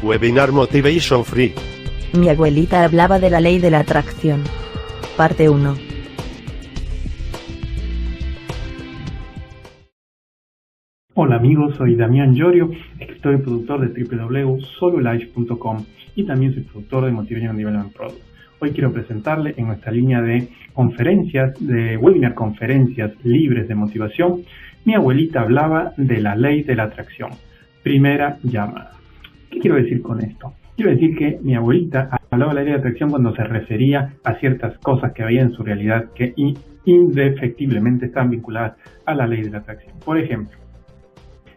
Webinar Motivation Free. Mi abuelita hablaba de la ley de la atracción. Parte 1. Hola amigos, soy Damián Llorio, escritor y productor de www.sololife.com y también soy productor de Motivation Development Product. Hoy quiero presentarle en nuestra línea de conferencias, de webinar conferencias libres de motivación. Mi abuelita hablaba de la ley de la atracción. Primera llamada. ¿Qué quiero decir con esto? Quiero decir que mi abuelita hablaba de la ley de atracción cuando se refería a ciertas cosas que había en su realidad que indefectiblemente están vinculadas a la ley de la atracción. Por ejemplo,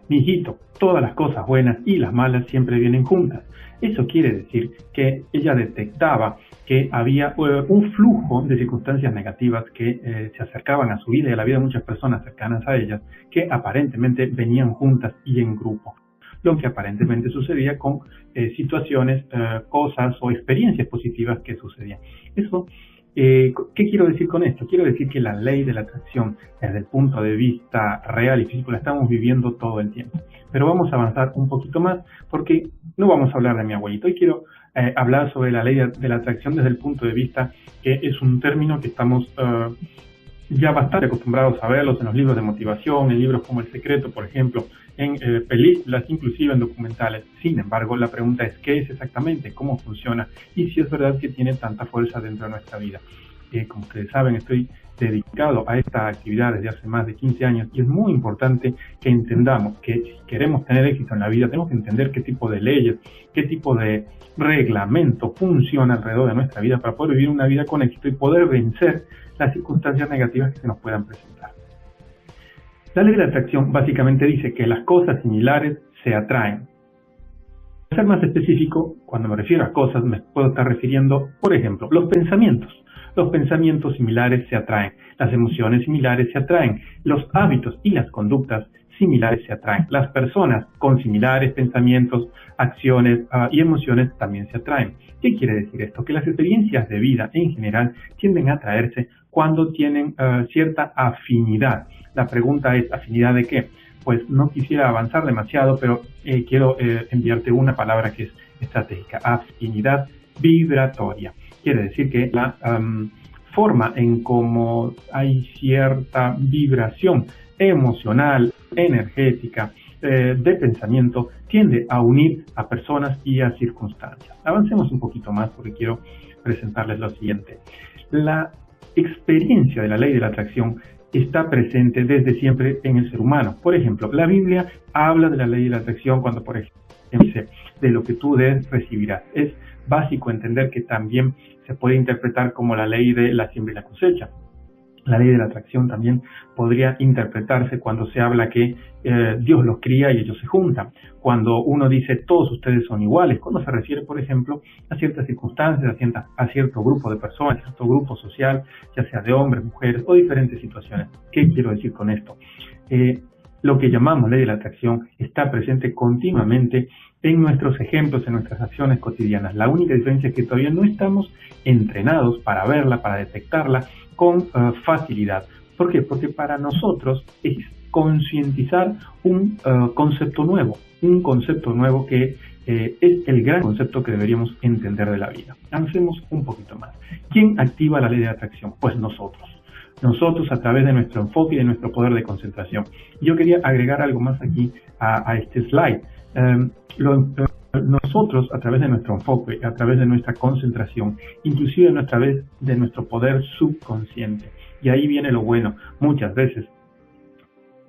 mijito, todas las cosas buenas y las malas siempre vienen juntas. Eso quiere decir que ella detectaba que había un flujo de circunstancias negativas que se acercaban a su vida y a la vida de muchas personas cercanas a ellas, que aparentemente venían juntas y en grupo. Lo que aparentemente sucedía con situaciones, cosas o experiencias positivas que sucedían. Eso, ¿qué quiero decir con esto? Quiero decir que la ley de la atracción, desde el punto de vista real y físico, la estamos viviendo todo el tiempo. Pero vamos a avanzar un poquito más porque no vamos a hablar de mi abuelito. Hoy quiero hablar sobre la ley de la atracción desde el punto de vista que es un término que estamos ya bastante acostumbrados a verlos en los libros de motivación, en libros como El Secreto, por ejemplo, en películas, inclusive en documentales. Sin embargo, la pregunta es ¿qué es exactamente? ¿Cómo funciona? Y si es verdad que tiene tanta fuerza dentro de nuestra vida. Como ustedes saben, estoy dedicado a esta actividad desde hace más de 15 años y es muy importante que entendamos que si queremos tener éxito en la vida, tenemos que entender qué tipo de leyes, qué tipo de reglamento funciona alrededor de nuestra vida para poder vivir una vida con éxito y poder vencer las circunstancias negativas que se nos puedan presentar. La ley de la atracción básicamente dice que las cosas similares se atraen. Para ser más específico, cuando me refiero a cosas, me puedo estar refiriendo, por ejemplo, los pensamientos. Los pensamientos similares se atraen, las emociones similares se atraen, los hábitos y las conductas similares se atraen. Las personas con similares pensamientos, acciones y emociones también se atraen. ¿Qué quiere decir esto? Que las experiencias de vida en general tienden a atraerse cuando tienen cierta afinidad. La pregunta es, ¿afinidad de qué? Pues no quisiera avanzar demasiado, pero quiero enviarte una palabra que es estratégica, afinidad vibratoria. Quiere decir que la forma en cómo hay cierta vibración emocional, energética, de pensamiento, tiende a unir a personas y a circunstancias. Avancemos un poquito más porque quiero presentarles lo siguiente. La experiencia de la ley de la atracción está presente desde siempre en el ser humano. Por ejemplo, la Biblia habla de la ley de la atracción cuando, por ejemplo, dice, de lo que tú des, recibirás. Es básico entender que también se puede interpretar como la ley de la siembra y la cosecha. La ley de la atracción también podría interpretarse cuando se habla que Dios los cría y ellos se juntan. Cuando uno dice todos ustedes son iguales, cuando se refiere, por ejemplo, a ciertas circunstancias, a cierto grupo de personas, a cierto grupo social, ya sea de hombres, mujeres o diferentes situaciones. ¿Qué quiero decir con esto? Lo que llamamos ley de la atracción está presente continuamente en nuestros ejemplos, en nuestras acciones cotidianas. La única diferencia es que todavía no estamos entrenados para verla, para detectarla con facilidad. ¿Por qué? Porque para nosotros es concientizar un concepto nuevo que es el gran concepto que deberíamos entender de la vida. Avancemos un poquito más. ¿Quién activa la ley de atracción? Pues nosotros. Nosotros a través de nuestro enfoque y de nuestro poder de concentración. Yo quería agregar algo más aquí a este slide. Nosotros a través de nuestro enfoque, a través de nuestra concentración, inclusive a través de nuestro poder subconsciente. Y ahí viene lo bueno. Muchas veces,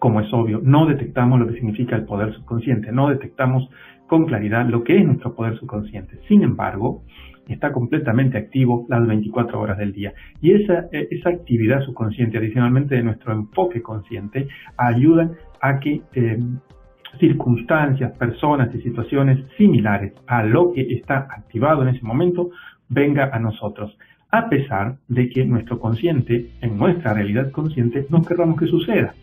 como es obvio, no detectamos lo que significa el poder subconsciente, no detectamos con claridad lo que es nuestro poder subconsciente. Sin embargo, está completamente activo las 24 horas del día. Y esa actividad subconsciente, adicionalmente de nuestro enfoque consciente, ayuda a que circunstancias, personas y situaciones similares a lo que está activado en ese momento venga a nosotros, a pesar de que nuestro consciente, en nuestra realidad consciente, no querramos que suceda.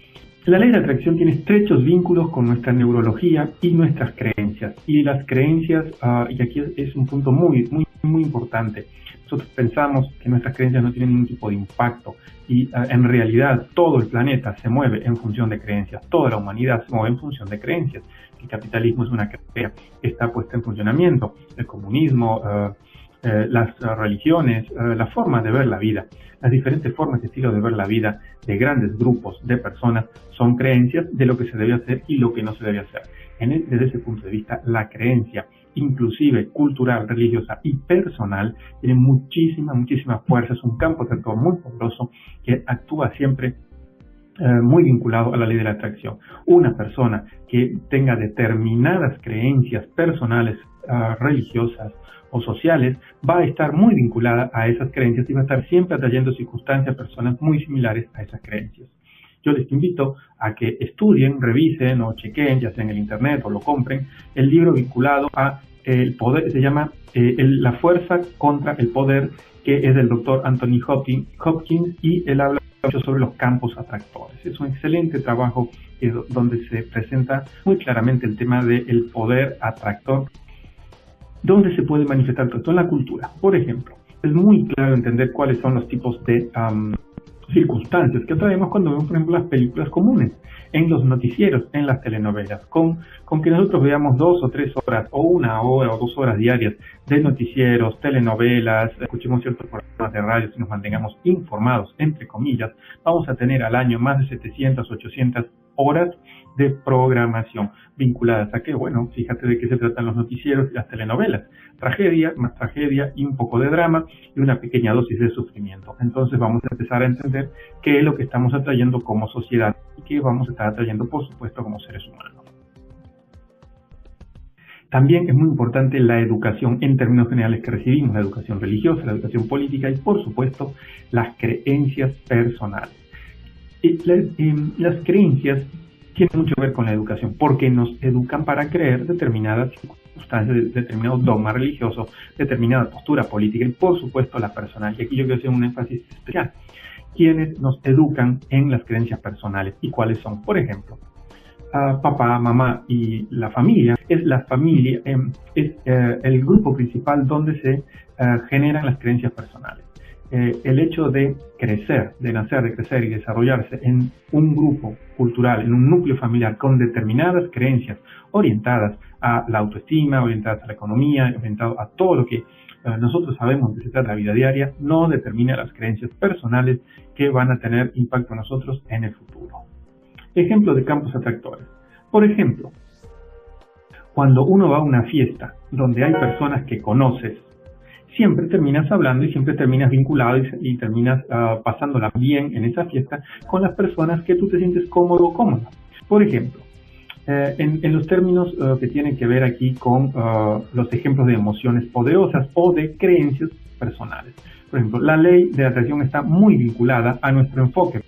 La ley de atracción tiene estrechos vínculos con nuestra neurología y nuestras creencias. Y las creencias, y aquí es un punto muy importante. Nosotros pensamos que nuestras creencias no tienen ningún tipo de impacto y en realidad todo el planeta se mueve en función de creencias. Toda la humanidad se mueve en función de creencias. El capitalismo es una creencia que está puesta en funcionamiento. El comunismo, las religiones, la forma de ver la vida, las diferentes formas y estilos de ver la vida de grandes grupos de personas son creencias de lo que se debe hacer y lo que no se debe hacer. Desde ese punto de vista, la creencia, inclusive cultural, religiosa y personal, tiene muchísima fuerza. Es un campo atractor muy poderoso que actúa siempre muy vinculado a la ley de la atracción. Una persona que tenga determinadas creencias personales, religiosas o sociales, va a estar muy vinculada a esas creencias y va a estar siempre atrayendo circunstancias, personas muy similares a esas creencias. Yo les invito a que estudien, revisen o chequen, ya sea en el internet o lo compren, el libro vinculado a el poder, se llama La fuerza contra el poder, que es del doctor Anthony Hopkins, y él habla mucho sobre los campos atractores. Es un excelente trabajo donde se presenta muy claramente el tema del poder atractor, donde se puede manifestar todo esto en la cultura. Por ejemplo, es muy claro entender cuáles son los tipos de circunstancias que atraemos cuando vemos, por ejemplo, las películas comunes, en los noticieros, en las telenovelas, con que nosotros veamos 2 o 3 horas, o 1 hora o 2 horas diarias de noticieros, telenovelas, escuchemos ciertos programas de radio y nos mantengamos informados, entre comillas, vamos a tener al año más de 700, 800 horas de programación vinculadas a que, bueno, fíjate de qué se tratan los noticieros y las telenovelas. Tragedia, más tragedia y un poco de drama y una pequeña dosis de sufrimiento. Entonces vamos a empezar a entender qué es lo que estamos atrayendo como sociedad y qué vamos a estar atrayendo, por supuesto, como seres humanos. También es muy importante la educación en términos generales que recibimos, la educación religiosa, la educación política y, por supuesto, las creencias personales. Las creencias tienen mucho que ver con la educación, porque nos educan para creer determinadas circunstancias, determinados dogmas religiosos, determinada postura política y, por supuesto, la personal. Y aquí yo quiero hacer un énfasis especial. ¿Quiénes nos educan en las creencias personales y cuáles son? Por ejemplo, papá, mamá y la familia. Es el grupo principal donde se generan las creencias personales. El hecho de crecer, de nacer, de crecer y desarrollarse en un grupo cultural, en un núcleo familiar con determinadas creencias orientadas a la autoestima, orientadas a la economía, orientadas a todo lo que nosotros sabemos que se trata de la vida diaria, no determina las creencias personales que van a tener impacto en nosotros en el futuro. Ejemplo de campos atractores. Por ejemplo, cuando uno va a una fiesta donde hay personas que conoces, siempre terminas hablando y siempre terminas vinculado y terminas pasándola bien en esa fiesta con las personas que tú te sientes cómodo o cómoda. Por ejemplo, en los términos que tienen que ver aquí con los ejemplos de emociones poderosas o de creencias personales. Por ejemplo, la ley de atracción está muy vinculada a nuestro enfoque.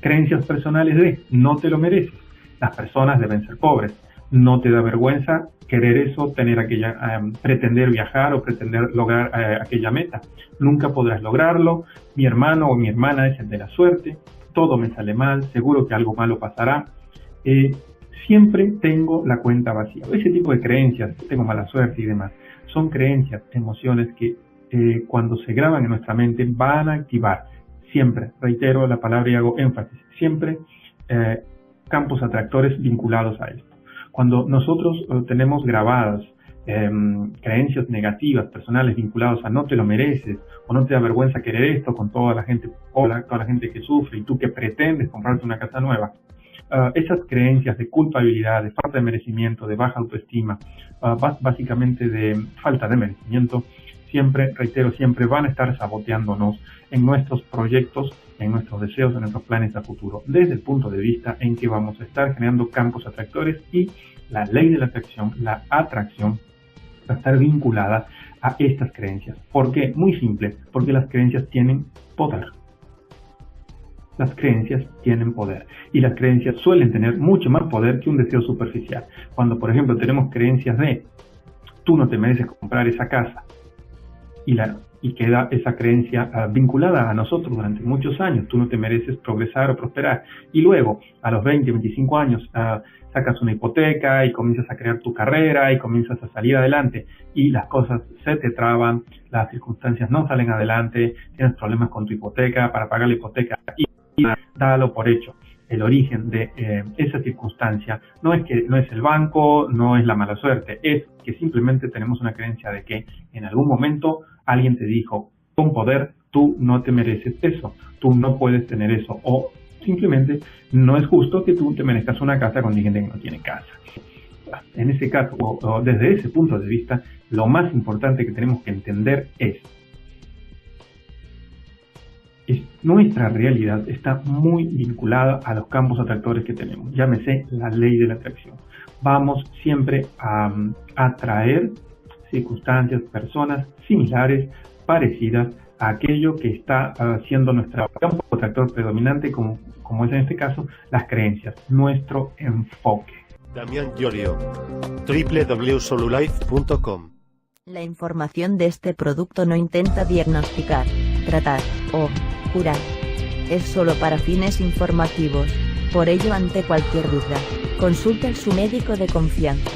Creencias personales de no te lo mereces, las personas deben ser pobres, no te da vergüenza querer eso, tener pretender viajar o pretender lograr aquella meta. Nunca podrás lograrlo, mi hermano o mi hermana es el de la suerte, todo me sale mal, seguro que algo malo pasará, siempre tengo la cuenta vacía. Ese tipo de creencias, tengo mala suerte y demás, son creencias, emociones que cuando se graban en nuestra mente van a activar siempre, reitero la palabra y hago énfasis, siempre campos atractores vinculados a esto. Cuando nosotros tenemos grabadas creencias negativas, personales, vinculadas a no te lo mereces, o no te da vergüenza querer esto con toda la gente pobre, toda la gente que sufre, y tú que pretendes comprarte una casa nueva, esas creencias de culpabilidad, de falta de merecimiento, de baja autoestima, básicamente de falta de merecimiento, siempre, reitero, siempre van a estar saboteándonos en nuestros proyectos, en nuestros deseos, en nuestros planes a futuro, desde el punto de vista en que vamos a estar generando campos atractores y la ley de la atracción, la atracción, va a estar vinculada a estas creencias. ¿Por qué? Muy simple, porque las creencias tienen poder. Las creencias tienen poder y las creencias suelen tener mucho más poder que un deseo superficial. Cuando, por ejemplo, tenemos creencias de tú no te mereces comprar esa casa, y y queda esa creencia vinculada a nosotros durante muchos años. Tú no te mereces progresar o prosperar. Y luego, a los 20, 25 años, sacas una hipoteca y comienzas a crear tu carrera y comienzas a salir adelante y las cosas se te traban, las circunstancias no salen adelante, tienes problemas con tu hipoteca para pagar la hipoteca y dalo por hecho. El origen de esa circunstancia no es el banco, no es la mala suerte, es que simplemente tenemos una creencia de que en algún momento alguien te dijo con poder, tú no te mereces eso, tú no puedes tener eso, o simplemente no es justo que tú te merezcas una casa con gente que no tiene casa. En ese caso, o desde ese punto de vista, lo más importante que tenemos que entender es nuestra realidad está muy vinculada a los campos atractores que tenemos. Llámese la ley de la atracción. Vamos siempre a atraer circunstancias, personas similares, parecidas a aquello que está siendo nuestro campo atractor predominante, como es en este caso, las creencias, nuestro enfoque. Damián Llorio, www.solulife.com. La información de este producto no intenta diagnosticar, tratar o curar. Es solo para fines informativos. Por ello, ante cualquier duda, consulte a su médico de confianza.